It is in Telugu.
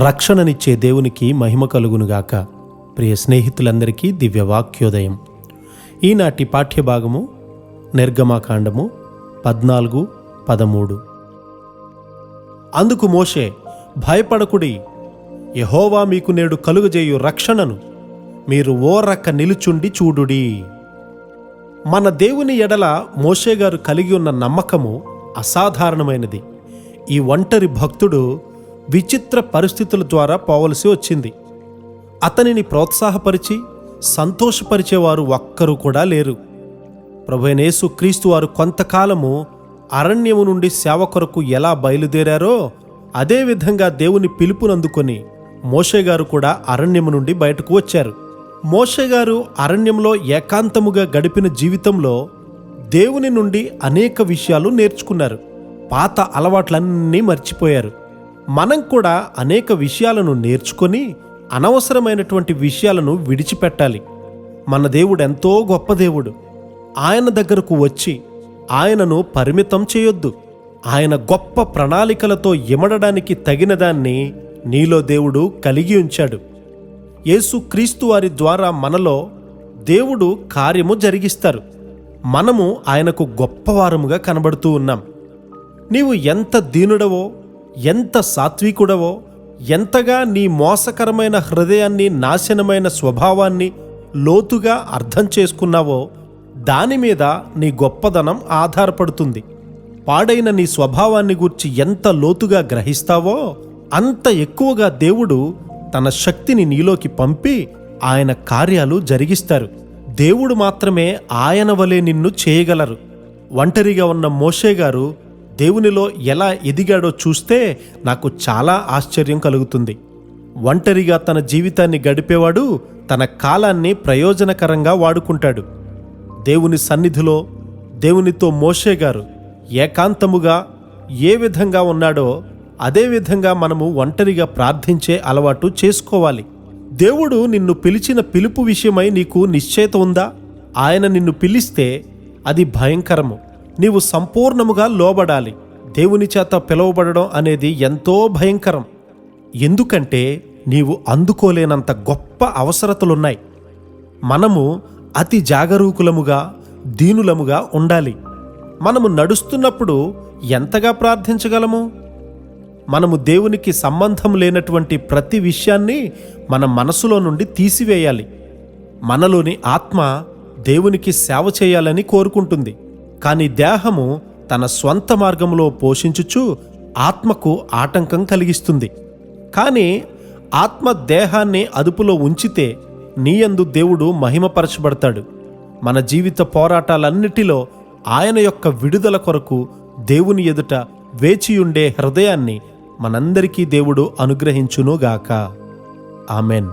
రక్షణనిచ్చే దేవునికి మహిమ కలుగునుగాక. ప్రియ స్నేహితులందరికీ దివ్యవాక్యోదయం. ఈనాటి పాఠ్యభాగము నిర్గమాకాండము 14-13. అందుకు మోషే, భయపడకుడి, యెహోవా మీకు నేడు కలుగజేయు రక్షణను మీరు ఓరక్క నిలుచుండి చూడుడి. మన దేవుని ఎడల మోషేగారు కలిగి ఉన్న నమ్మకము అసాధారణమైనది. ఈ ఒంటరి భక్తుడు విచిత్ర పరిస్థితుల ద్వారా పోవలసి వచ్చింది. అతనిని ప్రోత్సాహపరిచి సంతోషపరిచేవారు ఒక్కరు కూడా లేరు. ప్రభువైన యేసుక్రీస్తు వారు కొంతకాలము అరణ్యము నుండి సేవ కొరకు ఎలా బయలుదేరారో అదేవిధంగా దేవుని పిలుపునందుకొని మోషేగారు కూడా అరణ్యము నుండి బయటకు వచ్చారు. మోషేగారు అరణ్యంలో ఏకాంతముగా గడిపిన జీవితంలో దేవుని నుండి అనేక విషయాలు నేర్చుకున్నారు. పాత అలవాట్లన్నీ మర్చిపోయారు. మనం కూడా అనేక విషయాలను నేర్చుకొని అనవసరమైనటువంటి విషయాలను విడిచిపెట్టాలి. మన దేవుడు ఎంతో గొప్ప దేవుడు. ఆయన దగ్గరకు వచ్చి ఆయనను పరిమితం చేయొద్దు. ఆయన గొప్ప ప్రణాళికలతో ఇమడడానికి తగినదాన్ని నీలో దేవుడు కలిగి ఉంచాడు. యేసుక్రీస్తు వారి ద్వారా మనలో దేవుడు కార్యము జరిగిస్తారు. మనము ఆయనకు గొప్పవారముగా కనబడుతూ ఉన్నాం. నీవు ఎంత దీనుడవో, ఎంత సాత్వికుడవో, ఎంతగా నీ మోసకరమైన హృదయాన్ని, నాశనమైన స్వభావాన్ని లోతుగా అర్థం చేసుకున్నావో దాని మీద నీ గొప్పదనం ఆధారపడుతుంది. పాడైన నీ స్వభావాన్ని గూర్చి ఎంత లోతుగా గ్రహిస్తావో అంత ఎక్కువగా దేవుడు తన శక్తిని నీలోకి పంపి ఆయన కార్యాలు జరిగిస్తారు. దేవుడు మాత్రమే ఆయన వలె నిన్ను చేయగలరు. ఒంటరిగా ఉన్న మోషేగారు దేవునిలో ఎలా ఎదిగాడో చూస్తే నాకు చాలా ఆశ్చర్యం కలుగుతుంది. ఒంటరిగా తన జీవితాన్ని గడిపేవాడు తన కాలాన్ని ప్రయోజనకరంగా వాడుకుంటాడు. దేవుని సన్నిధిలో దేవునితో మోషేగారు ఏకాంతముగా ఏ విధంగా ఉన్నాడో అదేవిధంగా మనము ఒంటరిగా ప్రార్థించే అలవాటు చేసుకోవాలి. దేవుడు నిన్ను పిలిచిన పిలుపు విషయమై నీకు నిశ్చయత ఉందా? ఆయన నిన్ను పిలిస్తే అది భయంకరము. నీవు సంపూర్ణముగా లోబడాలి. దేవుని చేత పిలువబడడం అనేది ఎంతో భయంకరం. ఎందుకంటే నీవు అందుకోలేనంత గొప్ప అవసరతలున్నాయి. మనము అతి జాగరూకులముగా, దీనులముగా ఉండాలి. మనము నడుస్తున్నప్పుడు ఎంతగా ప్రార్థించగలము? మనము దేవునికి సంబంధం లేనటువంటి ప్రతి విషయాన్ని మన మనసులో నుండి తీసివేయాలి. మనలోని ఆత్మ దేవునికి సేవ చేయాలని కోరుకుంటుంది. కానీ దేహము తన స్వంత మార్గంలో పోషించుచు ఆత్మకు ఆటంకం కలిగిస్తుంది. కానీ ఆత్మ దేహాన్ని అదుపులో ఉంచితే నీయందు దేవుడు మహిమపరచబడతాడు. మన జీవిత పోరాటాలన్నిటిలో ఆయన యొక్క విడుదల కొరకు దేవుని ఎదుట వేచియుండే హృదయాన్ని మనందరికీ దేవుడు అనుగ్రహించునుగాక. ఆమెన్.